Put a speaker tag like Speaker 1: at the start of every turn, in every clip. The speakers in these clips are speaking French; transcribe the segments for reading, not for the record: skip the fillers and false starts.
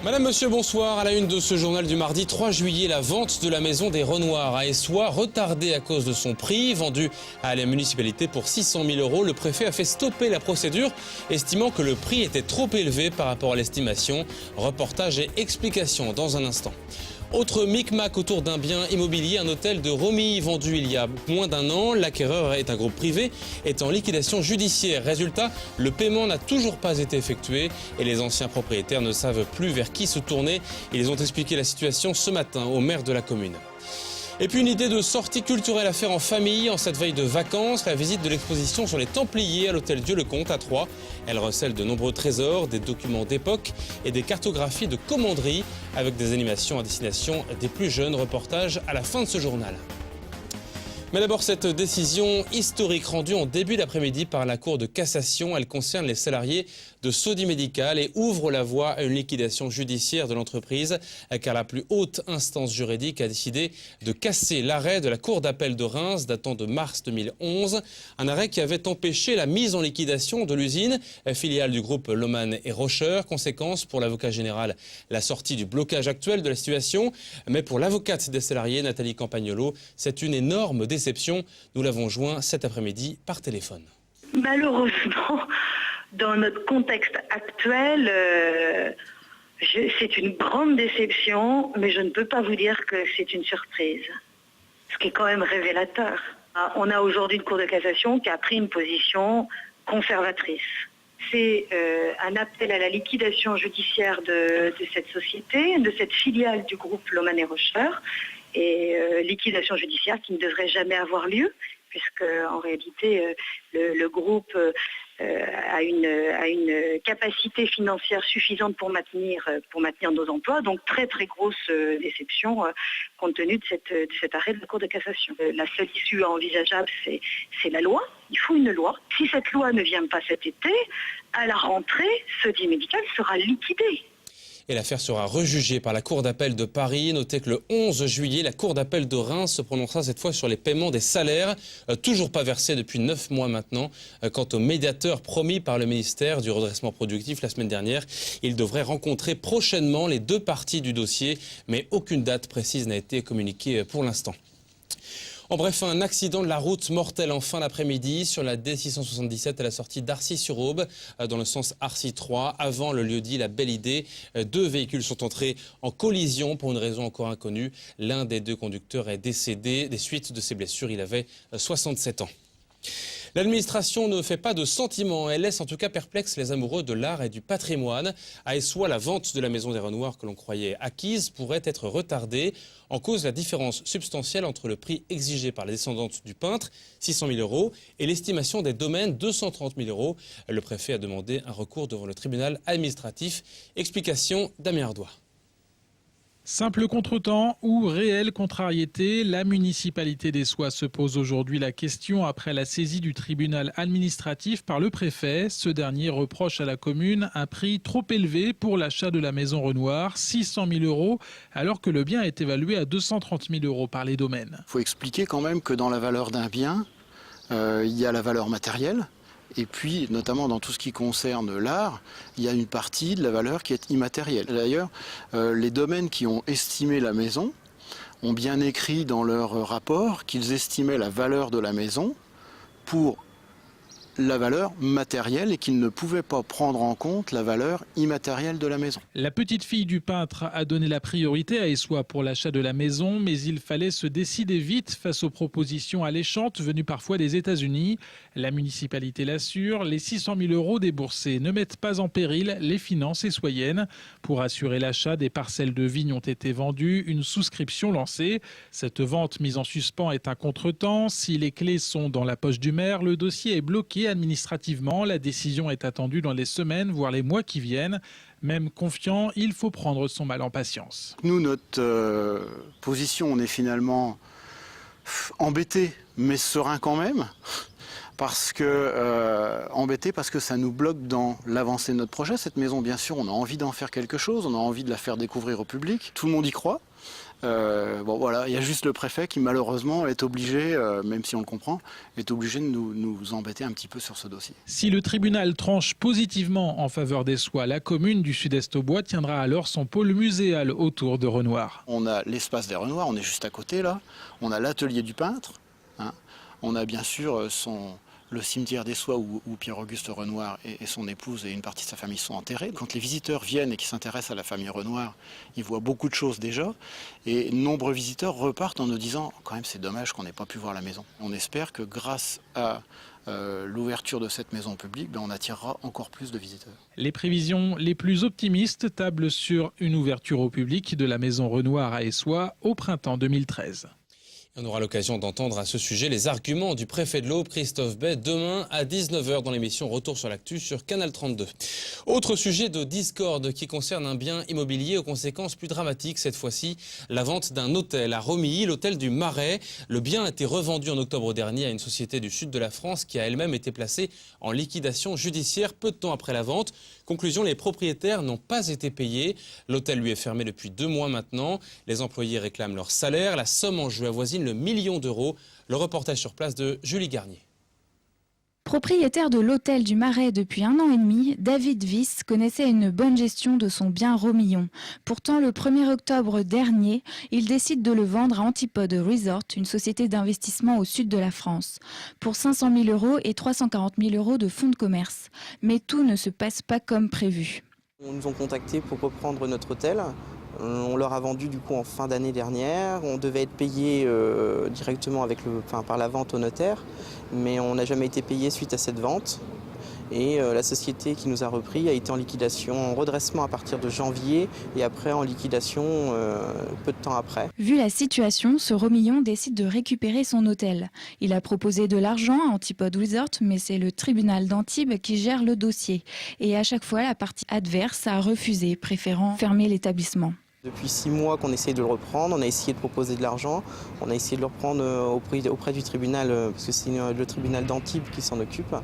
Speaker 1: Madame, monsieur, bonsoir. À la une de ce journal du mardi 3 juillet, la vente de la maison des Renoirs à Essoyes, retardée à cause de son prix. Vendue à la municipalité pour 600 000 €, le préfet a fait stopper la procédure, estimant que le prix était trop élevé par rapport à l'estimation. Reportage et explications dans un instant. Autre micmac autour d'un bien immobilier, un hôtel de Romilly vendu il y a moins d'un an. L'acquéreur est un groupe privé, est en liquidation judiciaire. Résultat, le paiement n'a toujours pas été effectué et les anciens propriétaires ne savent plus vers qui se tourner. Ils ont expliqué la situation ce matin au maire de la commune. Et puis une idée de sortie culturelle à faire en famille en cette veille de vacances, la visite de l'exposition sur les Templiers à l'hôtel Dieu-le-Comte à Troyes. Elle recèle de nombreux trésors, des documents d'époque et des cartographies de commanderie avec des animations à destination des plus jeunes. Reportage à la fin de ce journal. Mais d'abord, cette décision historique rendue en début d'après-midi par la Cour de cassation, elle concerne les salariés de Sodi Médical et ouvre la voie à une liquidation judiciaire de l'entreprise, car la plus haute instance juridique a décidé de casser l'arrêt de la Cour d'appel de Reims datant de mars 2011, un arrêt qui avait empêché la mise en liquidation de l'usine, filiale du groupe Lohmann et Rocher. Conséquence pour l'avocat général, la sortie du blocage actuel de la situation, mais pour l'avocate des salariés, Nathalie Campagnolo, c'est une énorme déception. Nous l'avons joint cet après-midi par téléphone.
Speaker 2: Malheureusement, dans notre contexte actuel, c'est une grande déception, mais je ne peux pas vous dire que c'est une surprise. Ce qui est quand même révélateur. On a aujourd'hui une Cour de cassation qui a pris une position conservatrice. C'est un appel à la liquidation judiciaire de cette société, de cette filiale du groupe Lohmann et Rocher, et liquidation judiciaire qui ne devrait jamais avoir lieu, puisque en réalité le groupe a une capacité financière suffisante pour maintenir nos emplois. Donc très très grosse déception compte tenu de cet arrêt de la Cour de cassation. La seule issue envisageable, c'est la loi. Il faut une loi. Si cette loi ne vient pas cet été, à la rentrée, Sodi Médical sera liquidé.
Speaker 1: Et l'affaire sera rejugée par la Cour d'appel de Paris. Notez que le 11 juillet, la Cour d'appel de Reims se prononcera cette fois sur les paiements des salaires, toujours pas versés depuis 9 mois maintenant. Quant au médiateur promis par le ministère du redressement productif la semaine dernière, il devrait rencontrer prochainement les deux parties du dossier, mais aucune date précise n'a été communiquée pour l'instant. En bref, un accident de la route mortel en fin d'après-midi sur la D677 à la sortie d'Arcy-sur-Aube, dans le sens Arcy-3, avant le lieu-dit La Belle Idée. Deux véhicules sont entrés en collision pour une raison encore inconnue. L'un des deux conducteurs est décédé des suites de ses blessures. Il avait 67 ans. L'administration ne fait pas de sentiments, elle laisse en tout cas perplexes les amoureux de l'art et du patrimoine. À Essoyes, la vente de la maison des Renoirs que l'on croyait acquise pourrait être retardée. En cause, la différence substantielle entre le prix exigé par les descendantes du peintre, 600 000 €, et l'estimation des domaines, 230 000 €. Le préfet a demandé un recours devant le tribunal administratif. Explication Damien Ardois.
Speaker 3: Simple contretemps ou réelle contrariété, la municipalité d'Essoyes se pose aujourd'hui la question après la saisie du tribunal administratif par le préfet. Ce dernier reproche à la commune un prix trop élevé pour l'achat de la maison Renoir, 600 000 €, alors que le bien est évalué à 230 000 € par les domaines.
Speaker 4: Il faut expliquer quand même que dans la valeur d'un bien, il y a la valeur matérielle. Et puis, notamment dans tout ce qui concerne l'art, il y a une partie de la valeur qui est immatérielle. D'ailleurs, les domaines qui ont estimé la maison ont bien écrit dans leur rapport qu'ils estimaient la valeur de la maison pour la valeur matérielle et qu'ils ne pouvaient pas prendre en compte la valeur immatérielle de la maison.
Speaker 3: La petite fille du peintre a donné la priorité à Essoyes pour l'achat de la maison, mais il fallait se décider vite face aux propositions alléchantes venues parfois des États-Unis. La municipalité l'assure, les 600 000 € déboursés ne mettent pas en péril les finances essoyennes. Pour assurer l'achat, des parcelles de vignes ont été vendues, une souscription lancée. Cette vente mise en suspens est un contretemps. Si les clés sont dans la poche du maire, le dossier est bloqué administrativement. La décision est attendue dans les semaines, voire les mois qui viennent. Même confiant, il faut prendre son mal en patience.
Speaker 4: Nous, notre position, on est finalement embêtés, mais sereins quand même, parce que embêtés parce que ça nous bloque dans l'avancée de notre projet. Cette maison, bien sûr, on a envie d'en faire quelque chose, on a envie de la faire découvrir au public. Tout le monde y croit. Bon voilà, il y a juste le préfet qui malheureusement est obligé, même si on le comprend, est obligé de nous embêter un petit peu sur ce dossier.
Speaker 3: Si le tribunal tranche positivement en faveur des Soies, la commune du Sud-Est au Bois tiendra alors son pôle muséal autour de Renoir.
Speaker 4: On a l'espace des Renoirs, on est juste à côté là, on a l'atelier du peintre, hein. On a bien sûr le cimetière des Soies où Pierre-Auguste Renoir et son épouse et une partie de sa famille sont enterrés. Quand les visiteurs viennent et qui s'intéressent à la famille Renoir, ils voient beaucoup de choses déjà. Et nombreux visiteurs repartent en nous disant « quand même c'est dommage qu'on n'ait pas pu voir la maison ». On espère que grâce à l'ouverture de cette maison publique, on attirera encore plus de visiteurs.
Speaker 3: Les prévisions les plus optimistes tablent sur une ouverture au public de la maison Renoir à Essoies au printemps 2013.
Speaker 1: On aura l'occasion d'entendre à ce sujet les arguments du préfet de l'Aube, Christophe Bay, demain à 19h dans l'émission Retour sur l'actu sur Canal 32. Autre sujet de discorde qui concerne un bien immobilier aux conséquences plus dramatiques. Cette fois-ci, la vente d'un hôtel à Romilly, l'hôtel du Marais. Le bien a été revendu en octobre dernier à une société du sud de la France qui a elle-même été placée en liquidation judiciaire peu de temps après la vente. Conclusion, les propriétaires n'ont pas été payés. L'hôtel lui est fermé depuis 2 mois maintenant. Les employés réclament leur salaire. La somme en jeu avoisine le million d'euros. Le reportage sur place de Julie Garnier.
Speaker 5: Propriétaire de l'hôtel du Marais depuis 1 an et demi, David Wyss connaissait une bonne gestion de son bien Romillon. Pourtant, le 1er octobre dernier, il décide de le vendre à Antipode Resort, une société d'investissement au sud de la France, pour 500 000 € et 340 000 € de fonds de commerce. Mais tout ne se passe pas comme prévu.
Speaker 6: Ils nous ont contactés pour reprendre notre hôtel. On leur a vendu du coup en fin d'année dernière. On devait être payé directement par la vente au notaire, mais on n'a jamais été payé suite à cette vente. Et la société qui nous a repris a été en liquidation, en redressement à partir de janvier et après en liquidation peu de temps après.
Speaker 5: Vu la situation, ce Romillon décide de récupérer son hôtel. Il a proposé de l'argent à Antipode Resort, mais c'est le tribunal d'Antibes qui gère le dossier. Et à chaque fois, la partie adverse a refusé, préférant fermer l'établissement.
Speaker 6: Depuis 6 mois qu'on essaye de le reprendre, on a essayé de proposer de l'argent, on a essayé de le reprendre auprès du tribunal, parce que c'est le tribunal d'Antibes qui s'en occupe,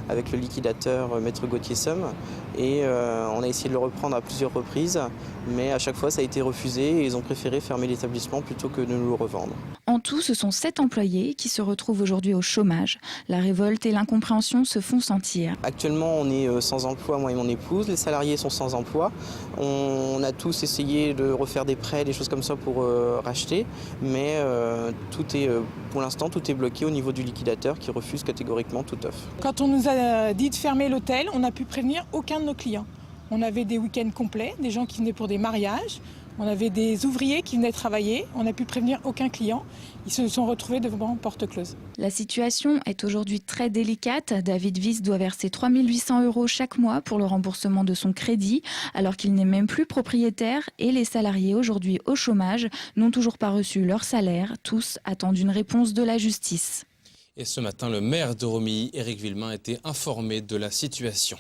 Speaker 6: avec le liquidateur Maître Gauthier Somme. Et on a essayé de le reprendre à plusieurs reprises, mais à chaque fois ça a été refusé et ils ont préféré fermer l'établissement plutôt que de nous le revendre.
Speaker 5: En tout, ce sont 7 employés qui se retrouvent aujourd'hui au chômage. La révolte et l'incompréhension se font sentir.
Speaker 6: Actuellement, on est sans emploi, moi et mon épouse. Les salariés sont sans emploi. On a tous essayé de refaire des prêts, des choses comme ça pour racheter. Mais pour l'instant, tout est bloqué au niveau du liquidateur qui refuse catégoriquement toute offre.
Speaker 7: Quand on nous a dit de fermer l'hôtel, on n'a pu prévenir aucun de nos clients. On avait des week-ends complets, des gens qui venaient pour des mariages. On avait des ouvriers qui venaient travailler, on n'a pu prévenir aucun client. Ils se sont retrouvés devant porte close.
Speaker 5: La situation est aujourd'hui très délicate. David Wyss doit verser 3 800 € chaque mois pour le remboursement de son crédit, alors qu'il n'est même plus propriétaire. Et les salariés aujourd'hui au chômage n'ont toujours pas reçu leur salaire. Tous attendent une réponse de la justice.
Speaker 1: Et ce matin, le maire de Romilly, Éric Villemain, a été informé de la situation.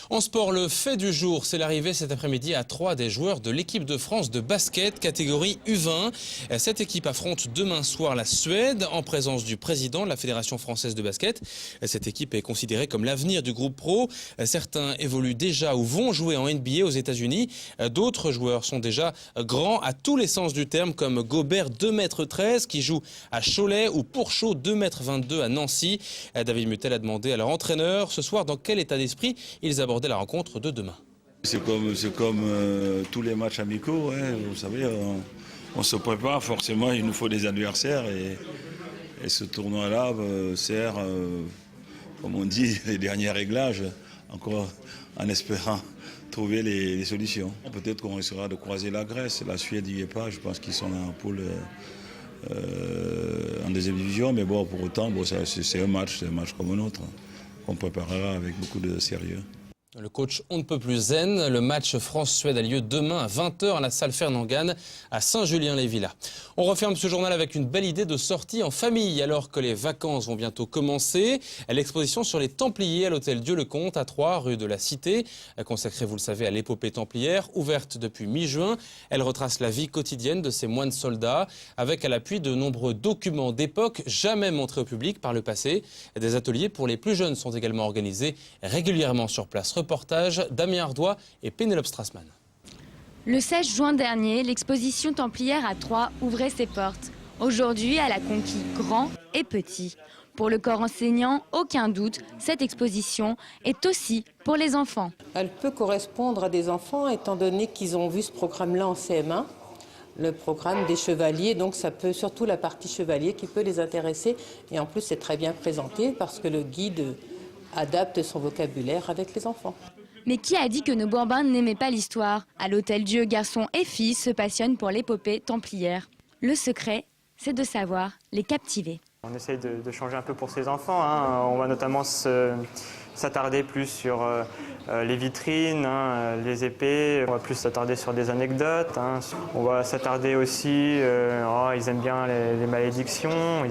Speaker 1: En sport, le fait du jour, c'est l'arrivée cet après-midi à 3 des joueurs de l'équipe de France de basket, catégorie U20. Cette équipe affronte demain soir la Suède, en présence du président de la Fédération française de basket. Cette équipe est considérée comme l'avenir du groupe pro. Certains évoluent déjà ou vont jouer en NBA aux États-Unis. D'autres joueurs sont déjà grands à tous les sens du terme, comme Gobert, 2,13 m, qui joue à Cholet, ou Pourchaud, 2,22 m à Nancy. David Mutel a demandé à leur entraîneur ce soir dans quel état d'esprit ils abordaient la rencontre de demain.
Speaker 8: C'est comme tous les matchs amicaux, hein. Vous savez, on se prépare, forcément il nous faut des adversaires et ce tournoi-là sert, comme on dit, les derniers réglages, encore en espérant trouver les solutions. Peut-être qu'on risquera de croiser la Grèce, la Suède n'y est pas, je pense qu'ils sont en poule en deuxième division, mais bon, pour autant, c'est un match comme un autre, qu'on préparera avec beaucoup de sérieux.
Speaker 1: Le coach on ne peut plus zen. Le match France-Suède a lieu demain à 20h à la salle Fernand-Gane à Saint-Julien-les-Villas. On referme ce journal avec une belle idée de sortie en famille alors que les vacances vont bientôt commencer. L'exposition sur les Templiers à l'hôtel Dieu-le-Comte à Troyes, rue de la Cité, consacrée, vous le savez, à l'épopée templière, ouverte depuis mi-juin. Elle retrace la vie quotidienne de ces moines soldats avec à l'appui de nombreux documents d'époque jamais montrés au public par le passé. Des ateliers pour les plus jeunes sont également organisés régulièrement sur place. Reportage Damien Ardois et Pénélope Strassmann.
Speaker 5: Le 16 juin dernier, l'exposition templière à Troyes ouvrait ses portes. Aujourd'hui, elle a conquis grand et petit. Pour le corps enseignant, aucun doute, cette exposition est aussi pour les enfants.
Speaker 9: Elle peut correspondre à des enfants étant donné qu'ils ont vu ce programme-là en CM1, le programme des chevaliers, donc ça peut surtout la partie chevalier qui peut les intéresser. Et en plus, c'est très bien présenté parce que le guide adapte son vocabulaire avec les enfants.
Speaker 5: Mais qui a dit que nos Bourbons n'aimaient pas l'histoire? À l'Hôtel Dieu, garçons et filles se passionnent pour l'épopée templière. Le secret, c'est de savoir les captiver.
Speaker 10: On essaye de changer un peu pour ces enfants. On va notamment s'attarder plus sur les vitrines, les épées. On va plus s'attarder sur des anecdotes. On va s'attarder aussi, ils aiment bien les malédictions.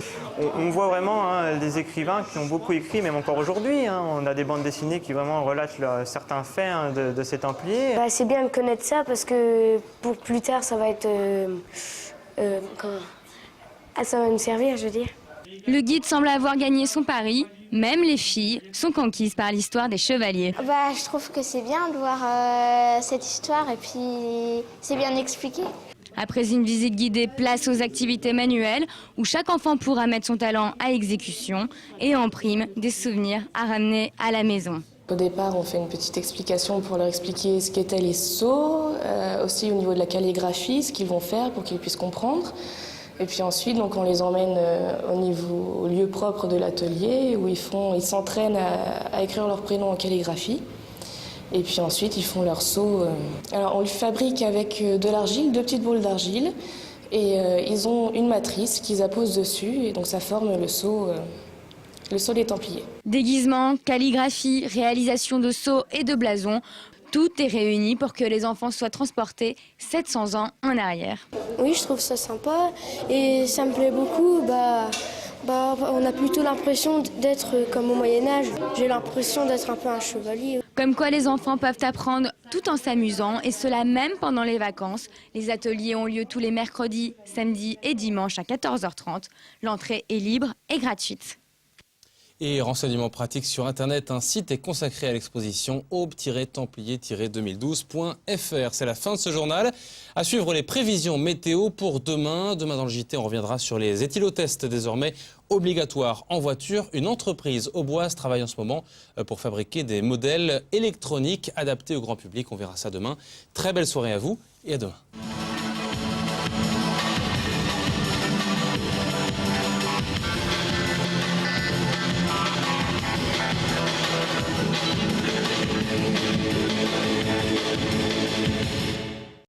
Speaker 10: On voit vraiment des écrivains qui ont beaucoup écrit, même encore aujourd'hui. On a des bandes dessinées qui vraiment relatent certains faits de ces Templiers.
Speaker 11: C'est bien de connaître ça parce que pour plus tard, ça va être... ça va nous servir, je veux dire.
Speaker 5: Le guide semble avoir gagné son pari. Même les filles sont conquises par l'histoire des chevaliers.
Speaker 11: Je trouve que c'est bien de voir cette histoire et puis c'est bien expliqué.
Speaker 5: Après une visite guidée, place aux activités manuelles où chaque enfant pourra mettre son talent à exécution et en prime des souvenirs à ramener à la maison.
Speaker 12: Au départ, on fait une petite explication pour leur expliquer ce qu'étaient les sceaux, aussi au niveau de la calligraphie, ce qu'ils vont faire pour qu'ils puissent comprendre. Et puis ensuite, donc, on les emmène au lieu propre de l'atelier où ils s'entraînent à écrire leur prénom en calligraphie. Et puis ensuite, ils font leur seau. Alors, on le fabrique avec de l'argile, 2 petites boules d'argile. Et ils ont une matrice qu'ils apposent dessus. Et donc, ça forme le seau des Templiers.
Speaker 5: Déguisement, calligraphie, réalisation de sceaux et de blasons. Tout est réuni pour que les enfants soient transportés 700 ans en arrière.
Speaker 11: Oui, je trouve ça sympa et ça me plaît beaucoup. On a plutôt l'impression d'être comme au Moyen-Âge. J'ai l'impression d'être un peu un chevalier.
Speaker 5: Comme quoi les enfants peuvent apprendre tout en s'amusant et cela même pendant les vacances. Les ateliers ont lieu tous les mercredis, samedis et dimanches à 14h30. L'entrée est libre et gratuite.
Speaker 1: Et renseignements pratiques sur Internet, un site est consacré à l'exposition aube-templier-2012.fr. C'est la fin de ce journal. À suivre les prévisions météo pour demain. Demain dans le JT, on reviendra sur les éthylotests désormais obligatoires en voiture. Une entreprise auboise travaille en ce moment pour fabriquer des modèles électroniques adaptés au grand public. On verra ça demain. Très belle soirée à vous et à demain.